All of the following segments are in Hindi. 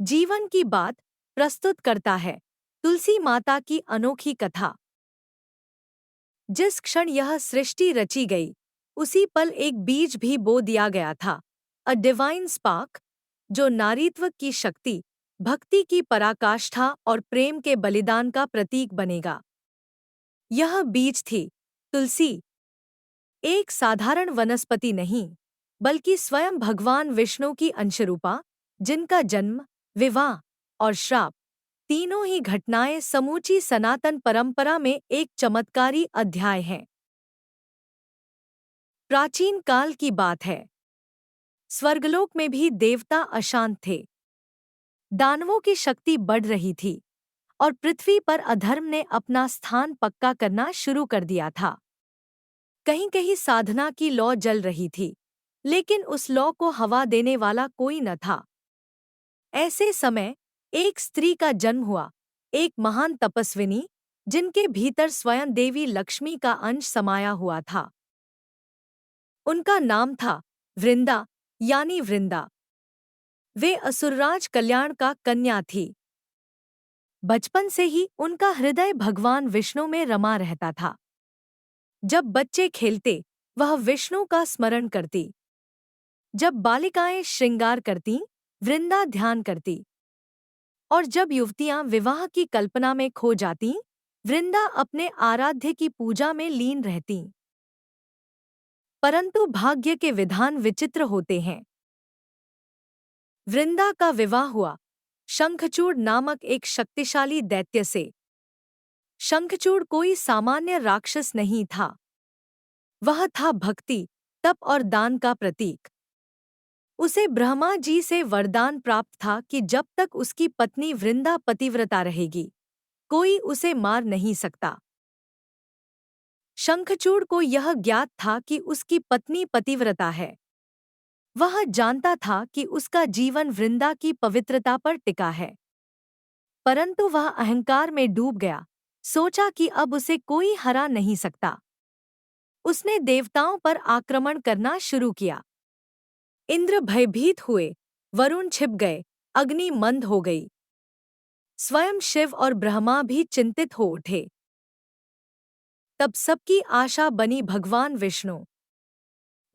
जीवन की बात प्रस्तुत करता है तुलसी माता की अनोखी कथा। जिस क्षण यह सृष्टि रची गई, उसी पल एक बीज भी बो दिया गया था। अ डिवाइन स्पार्क, जो नारीत्व की शक्ति, भक्ति की पराकाष्ठा और प्रेम के बलिदान का प्रतीक बनेगा। यह बीज थी तुलसी, एक साधारण वनस्पति नहीं, बल्कि स्वयं भगवान विष्णु की अंशरूपा, जिनका जन्म, विवाह और श्राप, तीनों ही घटनाएं समूची सनातन परंपरा में एक चमत्कारी अध्याय हैं। प्राचीन काल की बात है। स्वर्गलोक में भी देवता अशांत थे। दानवों की शक्ति बढ़ रही थी और पृथ्वी पर अधर्म ने अपना स्थान पक्का करना शुरू कर दिया था। कहीं कहीं साधना की लौ जल रही थी, लेकिन उस लौ को हवा देने वाला कोई न था। ऐसे समय एक स्त्री का जन्म हुआ, एक महान तपस्विनी, जिनके भीतर स्वयं देवी लक्ष्मी का अंश समाया हुआ था। उनका नाम था वृंदा, यानी वृंदा। वे असुरराज कल्याण का कन्या थी। बचपन से ही उनका हृदय भगवान विष्णु में रमा रहता था। जब बच्चे खेलते, वह विष्णु का स्मरण करती। जब बालिकाएं श्रृंगार करतीं, वृंदा ध्यान करती। और जब युवतियां विवाह की कल्पना में खो जातीं, वृंदा अपने आराध्य की पूजा में लीन रहतीं। परंतु भाग्य के विधान विचित्र होते हैं। वृंदा का विवाह हुआ शंखचूड़ नामक एक शक्तिशाली दैत्य से। शंखचूड़ कोई सामान्य राक्षस नहीं था। वह था भक्ति, तप और दान का प्रतीक। उसे ब्रह्मा जी से वरदान प्राप्त था कि जब तक उसकी पत्नी वृंदा पतिव्रता रहेगी, कोई उसे मार नहीं सकता। शंखचूड़ को यह ज्ञात था कि उसकी पत्नी पतिव्रता है। वह जानता था कि उसका जीवन वृंदा की पवित्रता पर टिका है। परंतु वह अहंकार में डूब गया, सोचा कि अब उसे कोई हरा नहीं सकता। उसने देवताओं पर आक्रमण करना शुरू किया। इंद्र भयभीत हुए, वरुण छिप गए, अग्नि मंद हो गई। स्वयं शिव और ब्रह्मा भी चिंतित हो उठे। तब सबकी आशा बनी भगवान विष्णु।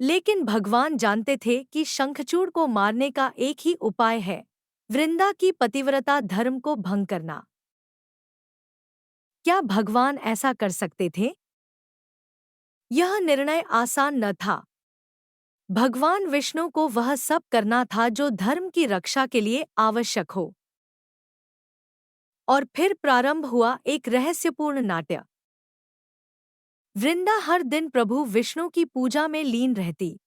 लेकिन भगवान जानते थे कि शंखचूड़ को मारने का एक ही उपाय है, वृंदा की पतिव्रता धर्म को भंग करना। क्या भगवान ऐसा कर सकते थे? यह निर्णय आसान न था। भगवान विष्णु को वह सब करना था जो धर्म की रक्षा के लिए आवश्यक हो। और फिर प्रारंभ हुआ एक रहस्यपूर्ण नाट्य। वृंदा हर दिन प्रभु विष्णु की पूजा में लीन रहती।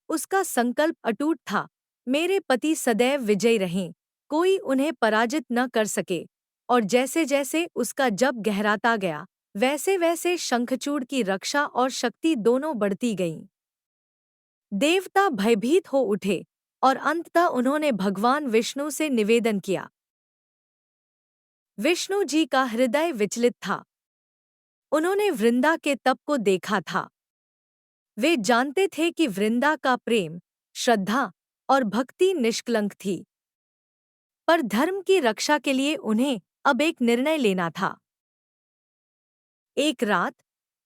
उसका संकल्प अटूट था, मेरे पति सदैव विजयी रहें, कोई उन्हें पराजित न कर सके। और जैसे जैसे उसका जप गहराता गया, वैसे वैसे शंखचूड़ की रक्षा और शक्ति दोनों बढ़ती गईं। देवता भयभीत हो उठे और अंततः उन्होंने भगवान विष्णु से निवेदन किया। विष्णु जी का हृदय विचलित था। उन्होंने वृंदा के तप को देखा था। वे जानते थे कि वृंदा का प्रेम, श्रद्धा और भक्ति निष्कलंक थी। पर धर्म की रक्षा के लिए उन्हें अब एक निर्णय लेना था। एक रात,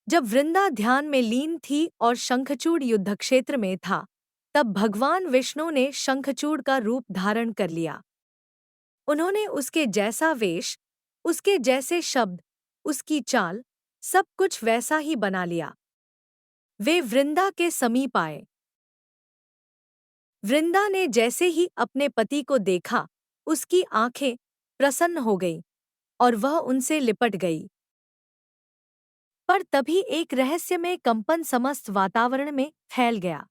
जब वृंदा ध्यान में लीन थी और शंखचूड़ युद्धक्षेत्र में था, तब भगवान विष्णु ने शंखचूड़ का रूप धारण कर लिया। उन्होंने उसके जैसा वेश, उसके जैसे शब्द, उसकी चाल, सब कुछ वैसा ही बना लिया। वे वृंदा के समीप आए। वृंदा ने जैसे ही अपने पति को देखा, उसकी आंखें प्रसन्न हो गईं और वह उनसे लिपट गई। पर तभी एक रहस्यमय कंपन समस्त वातावरण में फैल गया।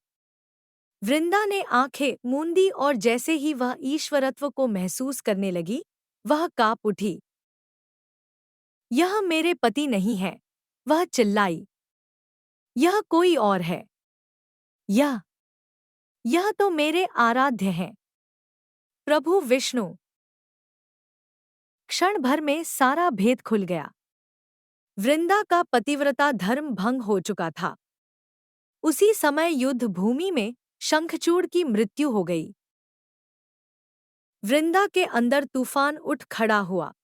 वृंदा ने आंखें मूंदी और जैसे ही वह ईश्वरत्व को महसूस करने लगी, वह कांप उठी। यह मेरे पति नहीं है, वह चिल्लाई। यह कोई और है। यह तो मेरे आराध्य हैं, प्रभु विष्णु। क्षण भर में सारा भेद खुल गया। वृंदा का पतिव्रता धर्म भंग हो चुका था। उसी समय युद्ध भूमि में शंखचूड़ की मृत्यु हो गई। वृंदा के अंदर तूफान उठ खड़ा हुआ।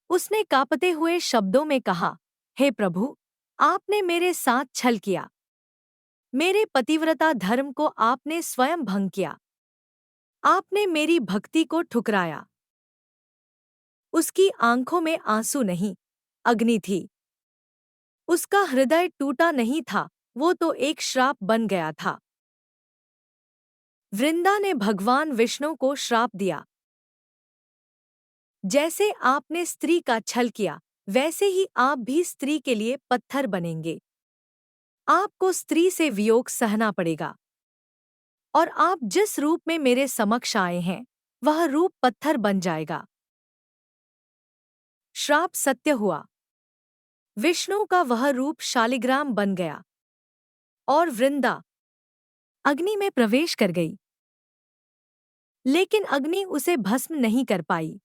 उसने कांपते हुए शब्दों में कहा, हे प्रभु, आपने मेरे साथ छल किया। मेरे पतिव्रता धर्म को आपने स्वयं भंग किया। आपने मेरी भक्ति को ठुकराया। उसकी आंखों में आंसू नहीं, अग्नि थी। उसका हृदय टूटा नहीं था, वो तो एक श्राप बन गया था। वृंदा ने भगवान विष्णु को श्राप दिया, जैसे आपने स्त्री का छल किया, वैसे ही आप भी स्त्री के लिए पत्थर बनेंगे। आपको स्त्री से वियोग सहना पड़ेगा, और आप जिस रूप में मेरे समक्ष आए हैं, वह रूप पत्थर बन जाएगा। श्राप सत्य हुआ। विष्णु का वह रूप शालिग्राम बन गया, और वृंदा अग्नि में प्रवेश कर गई। लेकिन अग्नि उसे भस्म नहीं कर पाई,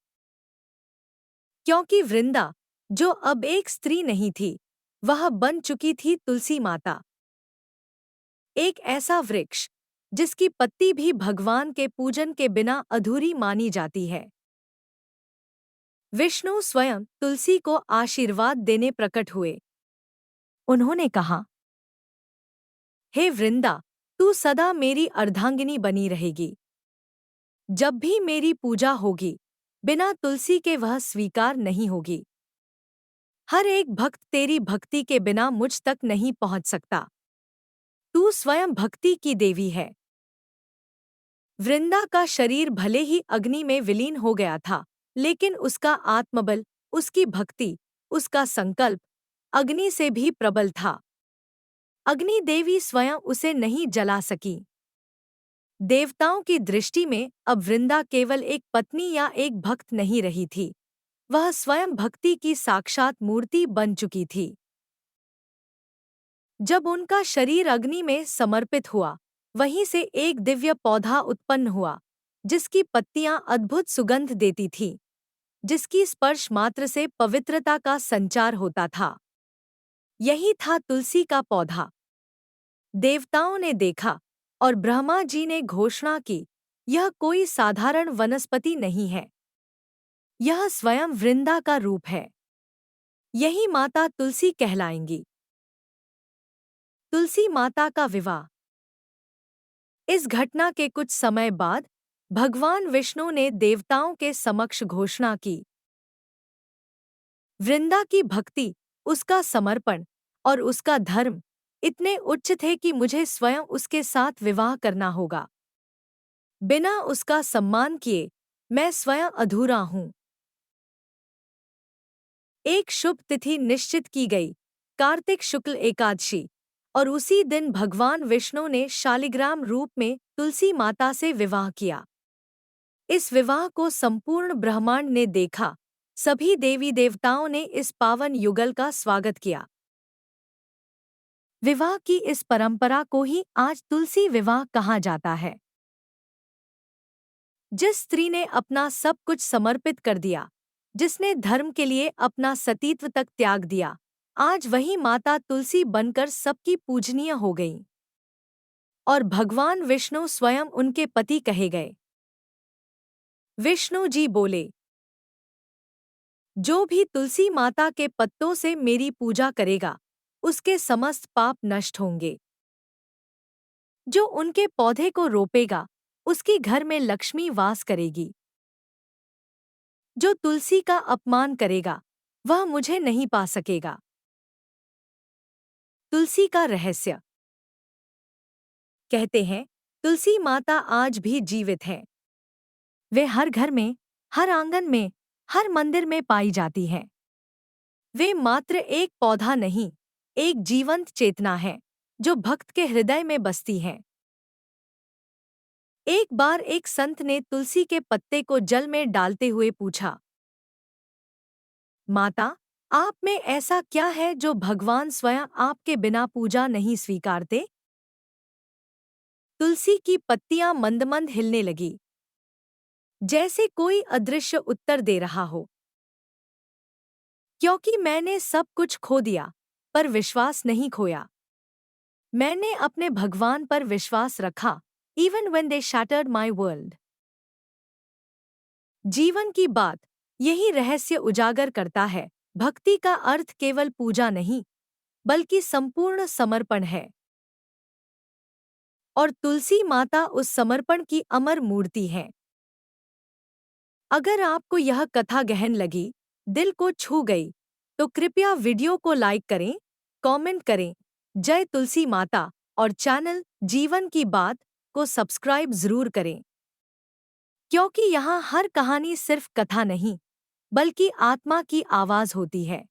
क्योंकि वृंदा, जो अब एक स्त्री नहीं थी, वह बन चुकी थी तुलसी माता। एक ऐसा वृक्ष जिसकी पत्ती भी भगवान के पूजन के बिना अधूरी मानी जाती है। विष्णु स्वयं तुलसी को आशीर्वाद देने प्रकट हुए। उन्होंने कहा, हे वृंदा, तू सदा मेरी अर्धांगिनी बनी रहेगी। जब भी मेरी पूजा होगी, बिना तुलसी के वह स्वीकार नहीं होगी। हर एक भक्त तेरी भक्ति के बिना मुझ तक नहीं पहुंच सकता। तू स्वयं भक्ति की देवी है। वृंदा का शरीर भले ही अग्नि में विलीन हो गया था, लेकिन उसका आत्मबल, उसकी भक्ति, उसका संकल्प अग्नि से भी प्रबल था। अग्नि देवी स्वयं उसे नहीं जला सकी। देवताओं की दृष्टि में अब वृंदा केवल एक पत्नी या एक भक्त नहीं रही थी, वह स्वयं भक्ति की साक्षात मूर्ति बन चुकी थी। जब उनका शरीर अग्नि में समर्पित हुआ, वहीं से एक दिव्य पौधा उत्पन्न हुआ, जिसकी पत्तियां अद्भुत सुगंध देती थीं, जिसकी स्पर्श मात्र से पवित्रता का संचार होता था। यही था तुलसी का पौधा। देवताओं ने देखा, और ब्रह्मा जी ने घोषणा की, यह कोई साधारण वनस्पति नहीं है। यह स्वयं वृंदा का रूप है। यही माता तुलसी कहलाएंगी। तुलसी माता का विवाह। इस घटना के कुछ समय बाद भगवान विष्णु ने देवताओं के समक्ष घोषणा की, वृंदा की भक्ति, उसका समर्पण और उसका धर्म इतने उच्च थे कि मुझे स्वयं उसके साथ विवाह करना होगा। बिना उसका सम्मान किए मैं स्वयं अधूरा हूँ। एक शुभ तिथि निश्चित की गई, कार्तिक शुक्ल एकादशी, और उसी दिन भगवान विष्णु ने शालिग्राम रूप में तुलसी माता से विवाह किया। इस विवाह को संपूर्ण ब्रह्मांड ने देखा। सभी देवी देवताओं ने इस पावन युगल का स्वागत किया। विवाह की इस परंपरा को ही आज तुलसी विवाह कहा जाता है। जिस स्त्री ने अपना सब कुछ समर्पित कर दिया, जिसने धर्म के लिए अपना सतीत्व तक त्याग दिया, आज वही माता तुलसी बनकर सबकी पूजनीय हो गई। और भगवान विष्णु स्वयं उनके पति कहे गए। विष्णु जी बोले, जो भी तुलसी माता के पत्तों से मेरी पूजा करेगा, उसके समस्त पाप नष्ट होंगे। जो उनके पौधे को रोपेगा, उसके घर में लक्ष्मी वास करेगी। जो तुलसी का अपमान करेगा, वह मुझे नहीं पा सकेगा। तुलसी का रहस्य। कहते हैं, तुलसी माता आज भी जीवित है। वे हर घर में, हर आंगन में, हर मंदिर में पाई जाती हैं। वे मात्र एक पौधा नहीं, एक जीवंत चेतना है, जो भक्त के हृदय में बसती है। एक बार एक संत ने तुलसी के पत्ते को जल में डालते हुए पूछा, माता, आप में ऐसा क्या है जो भगवान स्वयं आपके बिना पूजा नहीं स्वीकारते? तुलसी की पत्तियां मंद-मंद हिलने लगी, जैसे कोई अदृश्य उत्तर दे रहा हो। क्योंकि मैंने सब कुछ खो दिया, पर विश्वास नहीं खोया। मैंने अपने भगवान पर विश्वास रखा, even when they shattered my world। जीवन की बात यही रहस्य उजागर करता है। भक्ति का अर्थ केवल पूजा नहीं, बल्कि संपूर्ण समर्पण है। और तुलसी माता उस समर्पण की अमर मूर्ति है। अगर आपको यह कथा गहन लगी, दिल को छू गई, तो कृपया वीडियो को लाइक करें, कमेंट करें, जय तुलसी माता, और चैनल जीवन की बात को सब्सक्राइब जरूर करें। क्योंकि यहाँ हर कहानी सिर्फ कथा नहीं, बल्कि आत्मा की आवाज होती है।